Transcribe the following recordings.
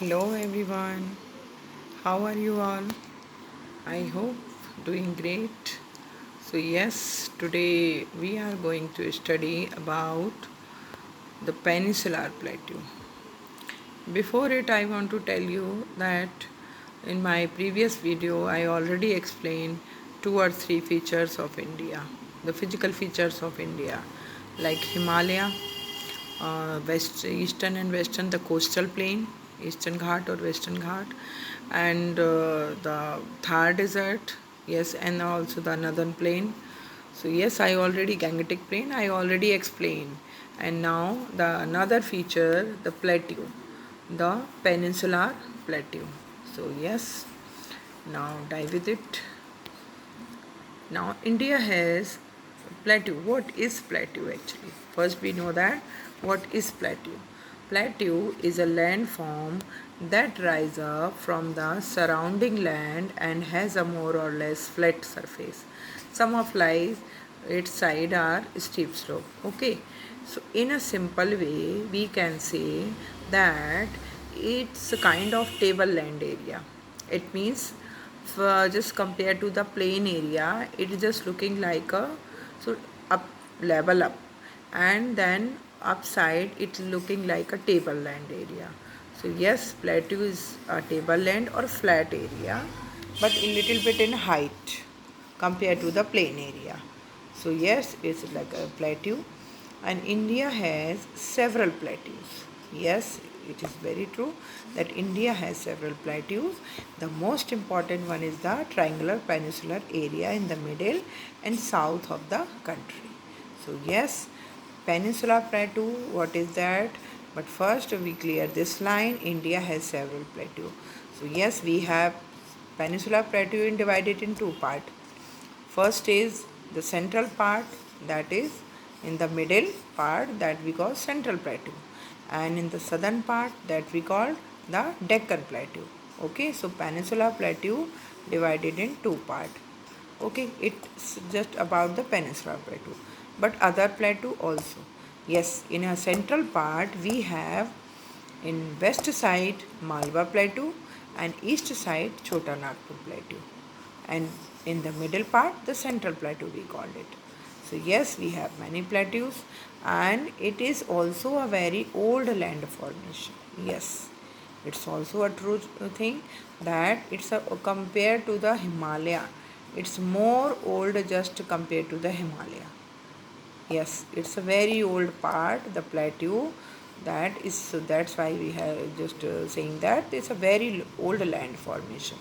Hello everyone, how are you all? I hope doing great. So, yes, today we are going to study about the peninsular plateau. Before it, I want to tell you that in my previous video, I already explained two or three features of India, the physical features of India, like Himalaya, eastern and western, the coastal plain, eastern Ghat or western Ghat, and the Thar desert, yes, and also the northern plain. So yes, I already Gangetic plain I already explained, and now the another feature, the plateau, the peninsular plateau. So yes, now dive with it. Now, India has plateau. What is plateau actually? First, we know that what is plateau. Plateau is a landform that rises up from the surrounding land and has a more or less flat surface. Some of its side are steep slope. Okay, so in a simple way, we can say that it's a kind of tableland area. It means just compared to the plain area, it is just looking like a so up level up, and then upside it's looking like a tableland area. So yes, plateau is a tableland or flat area, but a little bit in height compared to the plain area. So yes, it's like a plateau, and India has several plateaus. Yes, it is very true that India has several plateaus. The most important one is the triangular peninsular area in the middle and south of the country. So yes, Peninsula Plateau, what is that? But first we clear this line. India has several plateaus. So yes, we have Peninsula Plateau divided in two parts. First is the central part, that is in the middle part, that we call Central Plateau, and in the southern part that we call the Deccan Plateau. Okay, so Peninsula Plateau divided in two parts. Okay, it's just about the Peninsula Plateau, but other plateau also. Yes, in a central part we have in west side Malwa Plateau and east side Chota Nagpur Plateau, and in the middle part the central plateau we called it. So yes, we have many plateaus, and it is also a very old land formation. Yes, it's also a true thing that it's a, compared to the Himalaya, it's more old just compared to the Himalaya. Yes, it's a very old part, the plateau. That is, so that's why we have just saying that it's a very old land formation.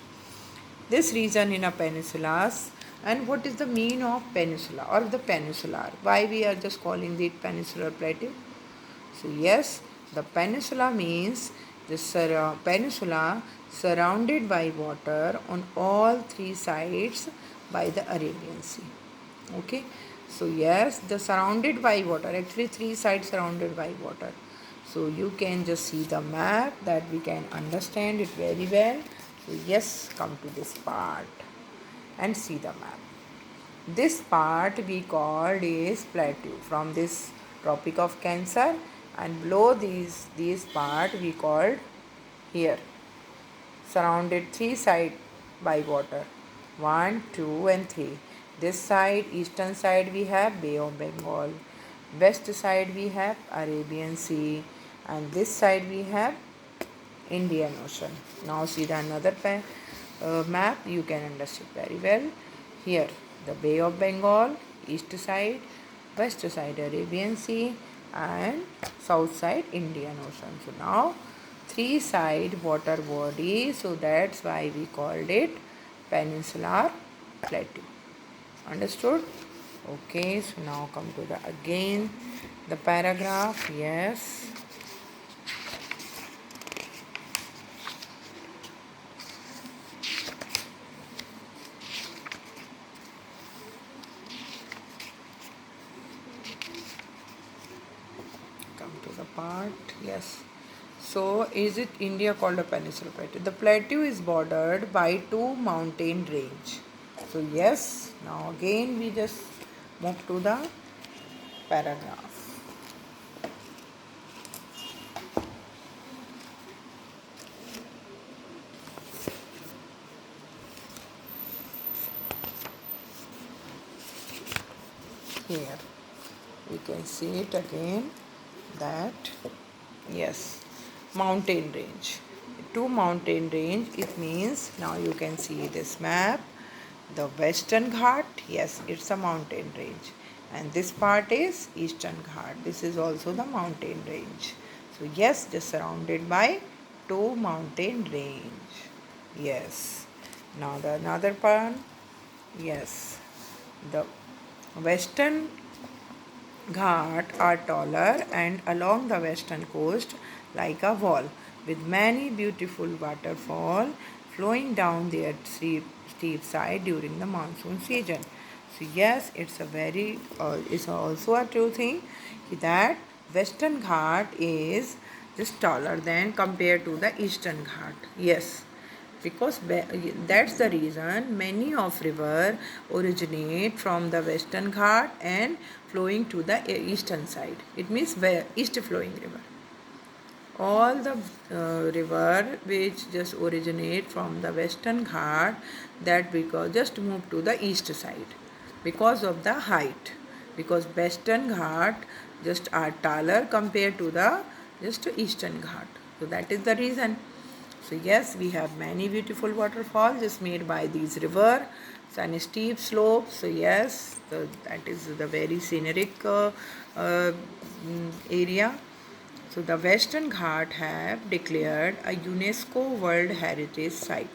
This region in a peninsulas, and what is the mean of peninsula or the peninsular? Why we are just calling it peninsular plateau? So yes, the peninsula means the peninsula surrounded by water on all three sides by the Arabian Sea. Okay, so yes, the surrounded by water, actually three sides surrounded by water. So you can just see the map that we can understand it very well. So yes, come to this part and see the map. This part we called is plateau from this Tropic of Cancer, and below these part we called here surrounded three side by water, 1 2 and 3. This side, eastern side, we have Bay of Bengal, west side we have Arabian Sea, and this side we have Indian Ocean. Now see the another map, you can understand very well. Here the Bay of Bengal, east side, west side Arabian Sea, and south side Indian Ocean. So now three side water body, so that's why we called it peninsular plateau. Understood? Okay, so now come to the again the paragraph. Yes, come to the part. Yes, so is it India called a peninsular plateau? The plateau is bordered by two mountain range. So yes, now again we just move to the paragraph. here. We can see it again that yes, mountain range. To mountain range, it means now you can see this map. The Western Ghat, yes, it's a mountain range. And this part is Eastern Ghat. This is also the mountain range. So yes, just surrounded by two mountain range. Yes. Now the another part, yes. The Western Ghat are taller and along the western coast like a wall with many beautiful waterfall flowing down their steep side during the monsoon season. So yes, it's also a true thing that Western Ghat is just taller than compared to the Eastern Ghat. Yes, because that's the reason many of river originate from the Western Ghat and flowing to the eastern side. It means where east flowing river. All the river which just originate from the Western Ghat, that because just move to the east side because of the height, because Western Ghat just are taller compared to the just Eastern Ghat. So that is the reason. So yes, we have many beautiful waterfalls just made by these river and steep slopes. So yes, that is the very scenic area. So the Western Ghat have declared a UNESCO World Heritage Site.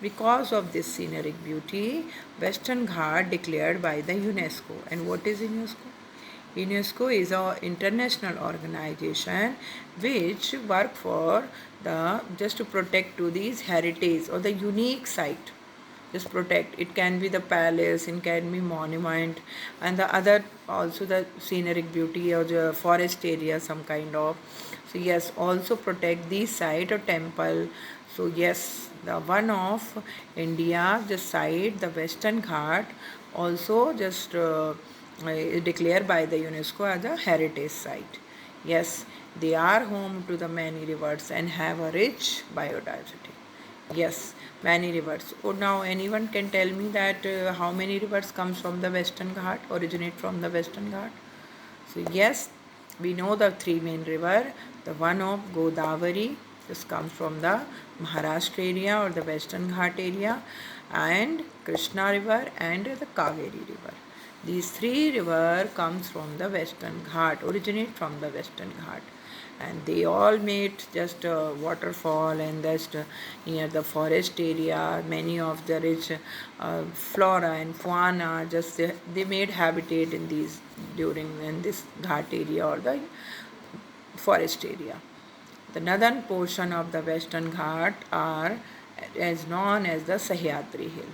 Because of this scenic beauty, Western Ghat declared by the UNESCO. And what is UNESCO? UNESCO is an international organization which work for the just to protect to these heritage or the unique site. Just protect. It can be the palace, it can be monument, and the other also the scenic beauty or the forest area, some kind of. So yes, also protect these site or temple. So yes, the one of India, the site, the Western Ghat, also just declared by the UNESCO as a heritage site. Yes, they are home to the many rivers and have a rich biodiversity. Yes, many rivers. Oh, now anyone can tell me that how many rivers comes from the Western Ghat, originate from the Western Ghat? So yes, we know the three main river. The one of Godavari, this comes from the Maharashtra area or the Western Ghat area, and Krishna river and the Kaveri river. These three river comes from the Western Ghat, originate from the Western Ghat, and they all made just a waterfall and just near the forest area. Many of the rich flora and fauna just they made habitat in these during in this Ghat area or the forest area. The northern portion of the Western Ghat are as known as the Sahyadri Hill.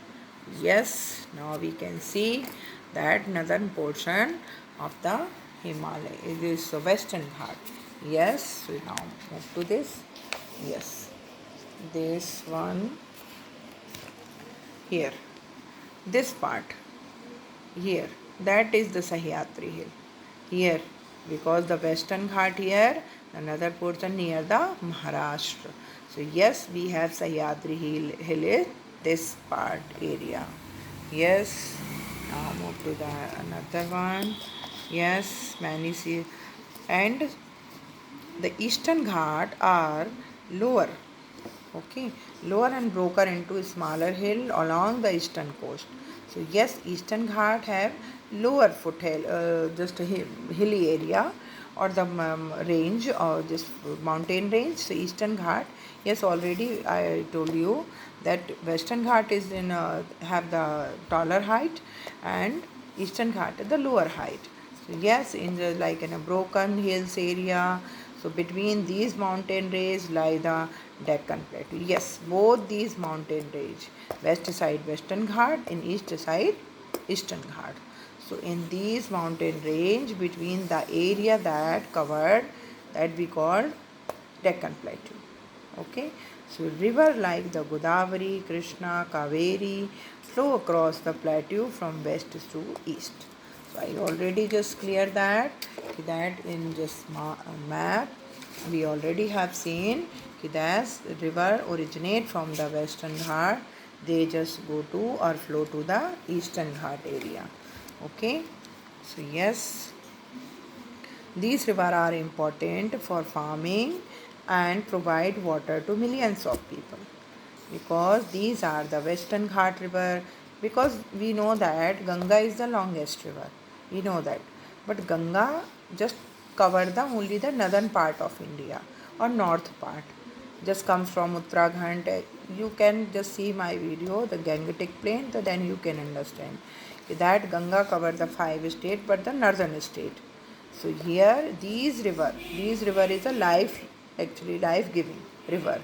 Yes, now we can see that northern portion of the Himalaya. It is the Western Ghat. Yes, we now move to this. Yes, this one here. This part here. That is the Sahyadri Hill. Here, because the Western Ghat here, another portion near the Maharashtra. So yes, we have Sahyadri Hill is this part area. Yes, now move to the another one. Yes, many see, and the Eastern Ghat are lower, okay, lower and broken into smaller hill along the eastern coast. So yes, Eastern Ghat have lower foothill, just a hilly area or the range or this mountain range. So Eastern Ghat, yes, already I told you that Western Ghat is in have the taller height and Eastern Ghat at the lower height. So yes, in the like in a broken hills area. So between these mountain range lie the Deccan Plateau. Yes, both these mountain range, west side Western Ghat, in east side Eastern Ghat. So in these mountain range between the area that covered, that we call Deccan Plateau. Okay, so river like the Godavari, Krishna, Kaveri flow across the plateau from west to east. So I already just cleared that in just map we already have seen that river originate from the Western Ghat, they just go to or flow to the Eastern Ghat area. Okay, So yes, these rivers are important for farming and provide water to millions of people, because these are the Western Ghat river. Because we know that Ganga is the longest river, we know that, but Ganga just cover the only the northern part of India or north part, just comes from Uttarakhand. You can just see my video, the Gangetic Plain, so then you can understand that Ganga cover the 5 states, but the northern state. So here these river is a life, actually life giving river,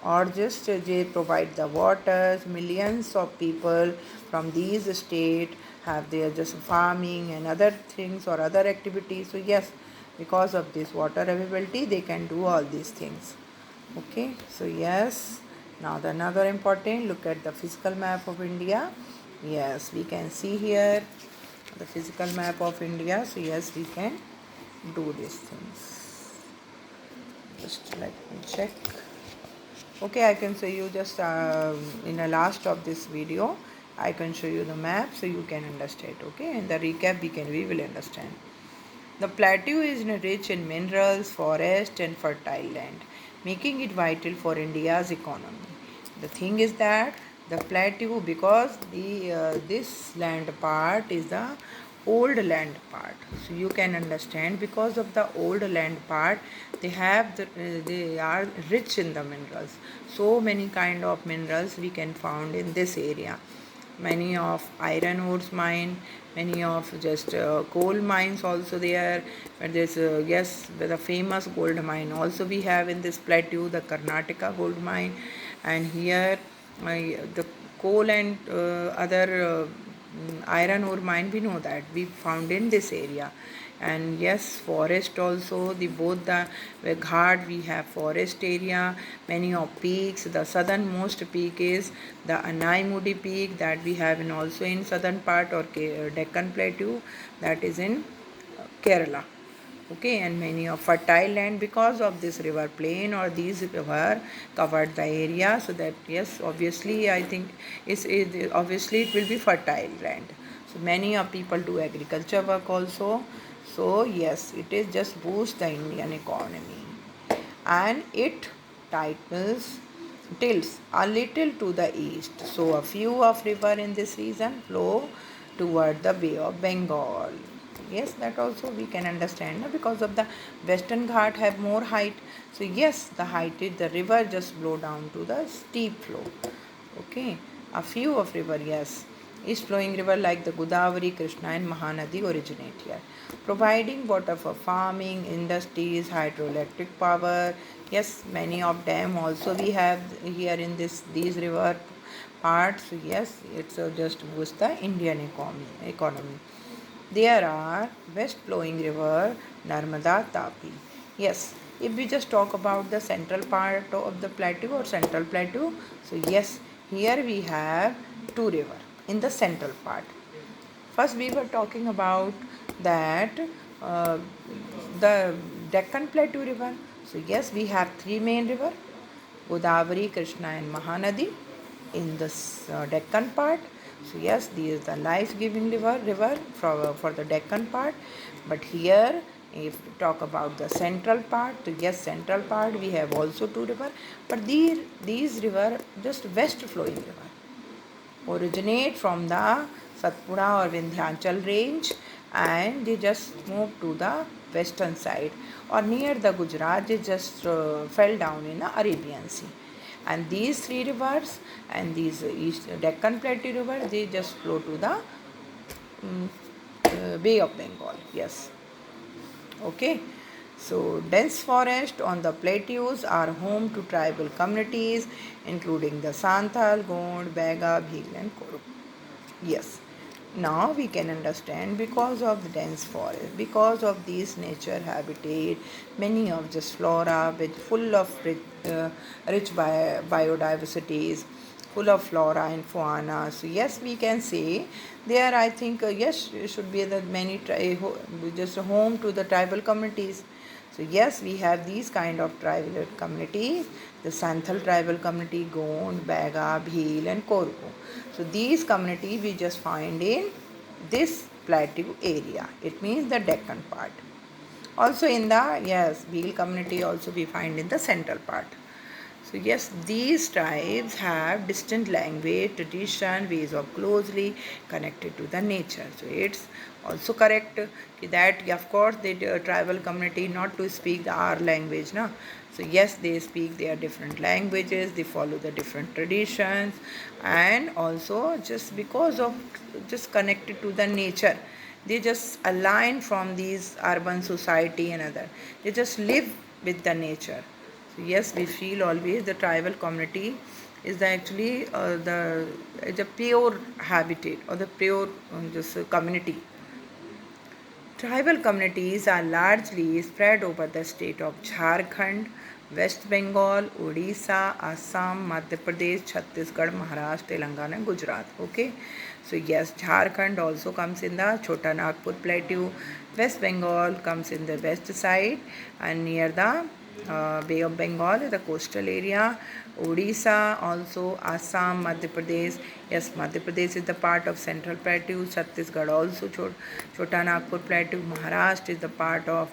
or just they provide the waters. Millions of people from these state have their just farming and other things or other activities. So yes, because of this water availability, they can do all these things. Okay, so yes, now the another important, look at the physical map of India. Yes, we can see here the physical map of India. So yes, we can do these things. Just let me check. Okay, I can show you just in the last of this video, I can show you the map so you can understand. Okay, and the recap we will understand. The plateau is rich in minerals, forest, and fertile land, making it vital for India's economy. The thing is that the plateau, because the this land part is the old land part, so you can understand, because of the old land part, they are rich in the minerals. So many kind of minerals we can found in this area. Many of iron ores mine, many of just coal mines also there. But there's yes, the famous gold mine also we have in this plateau, the Karnataka gold mine. And here the coal and other iron ore mine, we know that we found in this area. And yes, forest also, the both the ghat, we have forest area, many of peaks. The southernmost peak is the Anaimudi peak, that we have in also in southern part or Deccan Plateau, that is in Kerala. Okay, and many of fertile land, because of this river plain or these river covered the area. So that yes, obviously I think obviously it will be fertile land. So many of people do agriculture work also. So yes, it is just boost the Indian economy, and it titles tilts a little to the east. So a few of river in this region flow toward the Bay of Bengal. Yes, that also we can understand, because of the Western Ghat have more height. So yes, the height is the river just flow down to the steep flow. Okay, a few of river, yes. East flowing river like the Godavari, Krishna and Mahanadi originate here, providing water for farming, industries, hydroelectric power. Yes, many of them also we have here in these river parts. Yes, it's just boost the Indian economy. There are west flowing river Narmada, Tapi. Yes, if we just talk about the central part of the plateau or central plateau, so yes, here we have two river in the central part. First, we were talking about that uh, the Deccan Plateau river. So yes, we have three main river: Godavari, Krishna, and Mahanadi in this Deccan part. So yes, these are the life-giving river for the Deccan part. But here, if we talk about the central part, so yes, central part we have also two river, but these river just west flowing river originate from the Satpura or Vindhyachal range, and they just move to the western side or near the Gujarat. They just fell down in the Arabian Sea. And these three rivers and these East Deccan Plateau river, they just flow to the Bay of Bengal. Yes. Okay. So, dense forest on the plateaus are home to tribal communities including the Santhal, Gond, Bega, Bhil, and Kuru. Yes. Now we can understand, because of the dense forest, because of these nature habitat, many of just flora with full of rich biodiversities, full of flora and fauna. So yes, we can say there. I think yes, should be the many just home to the tribal communities. So yes, we have these kind of tribal communities, the Santhal tribal community, Gond, Baga, Bhil and Korku. So these communities we just find in this plateau area. It means the Deccan part. Also in the, yes, Bhil community also we find in the central part. So yes, these tribes have distinct language, tradition, ways of closely connected to the nature. So it's also correct that of course the tribal community not to speak our language, no. So yes, they speak their different languages, they follow the different traditions, and also just because of just connected to the nature, they just align from these urban society and other. They just live with the nature. So yes, we feel always the tribal community is the actually the pure habitat or the pure just community. Tribal communities are largely spread over the state of Jharkhand, West Bengal, Odisha, Assam, Madhya Pradesh, Chhattisgarh, Maharashtra, Telangana, and Gujarat. Okay, so yes, Jharkhand also comes in the Chota Nagpur plateau. West Bengal comes in the west side and near the Bay of Bengal, the coastal area. Odisha, also Assam, Madhya Pradesh. Yes, Madhya Pradesh is the part of central plateau. Chhattisgarh also Chota Nagpur plateau. Maharashtra is the part of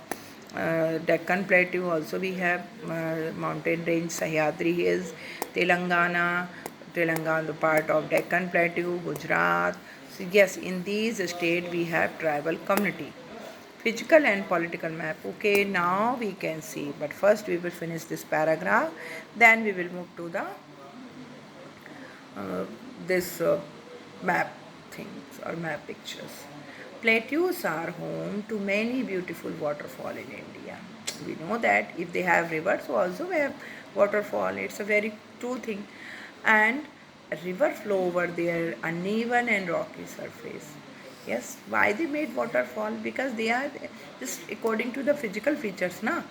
Deccan plateau. Also we have mountain range Sahyadri Hills. Telangana the part of Deccan plateau. Gujarat. So yes, in these states we have tribal community. Physical and political map. Okay, now we can see, but first we will finish this paragraph, then we will move to the this map things or map pictures. Plateaus are home to many beautiful waterfall in India. We know that if they have rivers, so also we have waterfall. It's a very true thing. And a river flow over their uneven and rocky surface. Yes, why they made waterfall? Because they are just according to the physical features, na.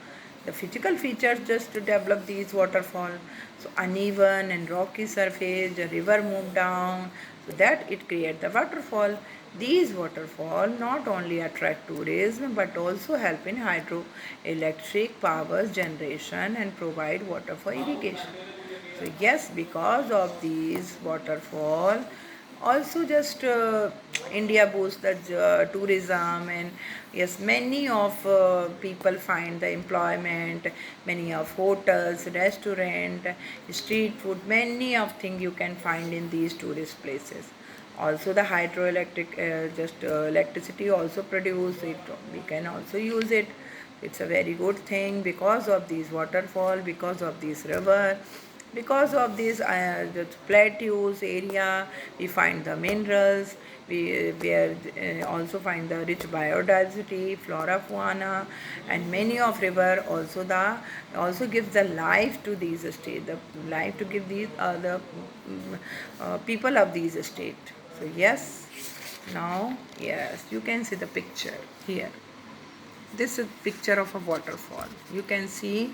The physical features just to develop these waterfall. So uneven and rocky surface, the river move down, so that it creates the waterfall. These waterfall not only attract tourism but also help in hydroelectric power generation and provide water for irrigation. So yes, because of these waterfall, also just India boosts the tourism, and yes, many of people find the employment, many of hotels, restaurant, street food, many of things you can find in these tourist places. Also the hydroelectric electricity also produce it, we can also use it. It's a very good thing because of these waterfall, because of this river, because of this the plateaus area, we find the minerals, we also find the rich biodiversity, flora, fauna, and many of river also the also gives the life to these state, the life to give these the people of these state. So yes, now yes, you can see the picture here. This is picture of a waterfall. You can see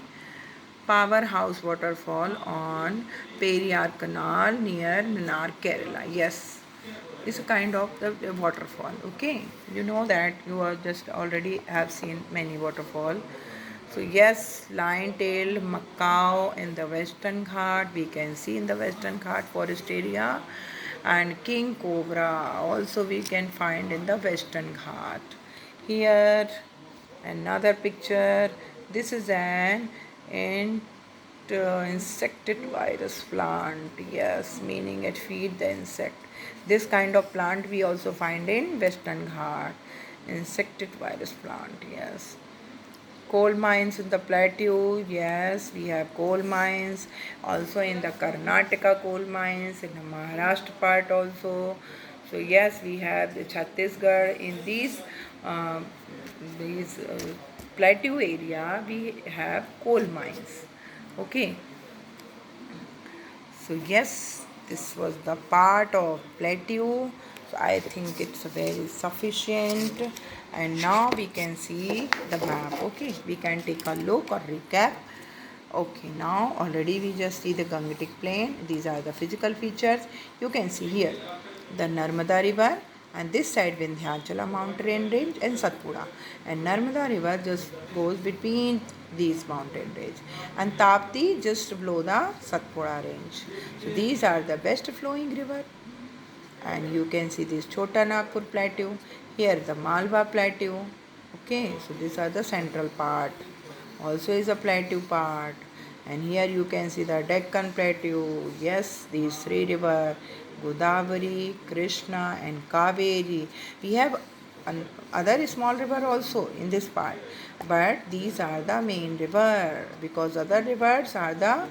Powerhouse waterfall on Periyar Canal near Munnar, Kerala. Yes, it's a kind of the waterfall. Okay, you know that you are just already have seen many waterfall. So yes, lion tail macaw in the Western Ghat, we can see in the Western Ghat forest area, and king cobra also we can find in the Western Ghat. Here another picture. This is an insectivorous plant. Yes, meaning it feed the insect. This kind of plant we also find in Western Ghat. Insectivorous plant. Yes. Coal mines in the plateau. Yes, we have coal mines. Also in the Karnataka coal mines, in the Maharashtra part also. So yes, we have the Chhattisgarh. In these plateau area, we have coal mines. Okay. So yes, this was the part of plateau. So I think it's very sufficient. And now we can see the map. Okay, we can take a look or recap. Okay, now already we just see the Gangetic Plain. These are the physical features. You can see here the Narmada River, and this side Vindhyachala mountain range and Satpura. And Narmada River just goes between these mountain range, and Tapti just below the Satpura range. So these are the best flowing river. And you can see this Chota Nagpur plateau. Here the Malwa Plateau. Okay, so these are the central part. Also is a plateau part. And here you can see the Deccan Plateau. Yes, these three rivers, Godavari, Krishna and Kaveri. We have other small river also in this part. But these are the main river because other rivers are the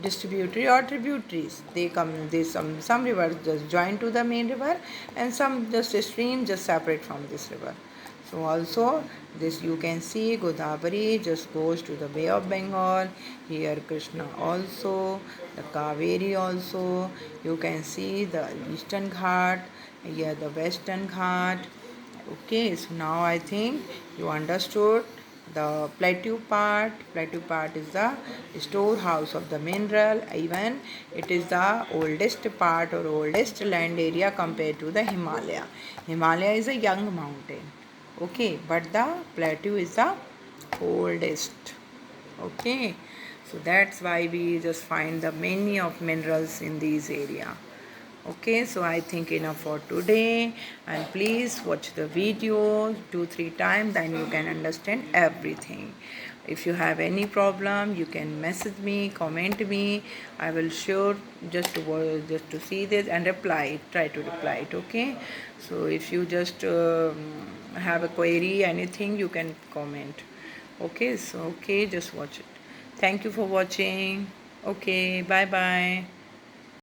distributary or tributaries. They come, they some rivers just join to the main river and some just a stream just separate from this river. So also this you can see Godavari just goes to the Bay of Bengal. Here Krishna also, the Kaveri also. You can see the Eastern Ghat, here the Western Ghat. Okay, so now I think you understood the plateau part. Plateau part is the storehouse of the mineral. Even it is the oldest part or oldest land area compared to the Himalaya. Himalaya is a young mountain. Okay, but the plateau is the oldest. Okay, so that's why we just find the many of minerals in these area. Okay, so I think enough for today, and please watch the video 2-3 times, then you can understand everything. If you have any problem you can message me, comment me. I will sure just to see this and reply, try to reply it. Okay, so if you just have a query anything you can comment. Okay, so okay, just watch it. Thank you for watching. Okay, bye bye.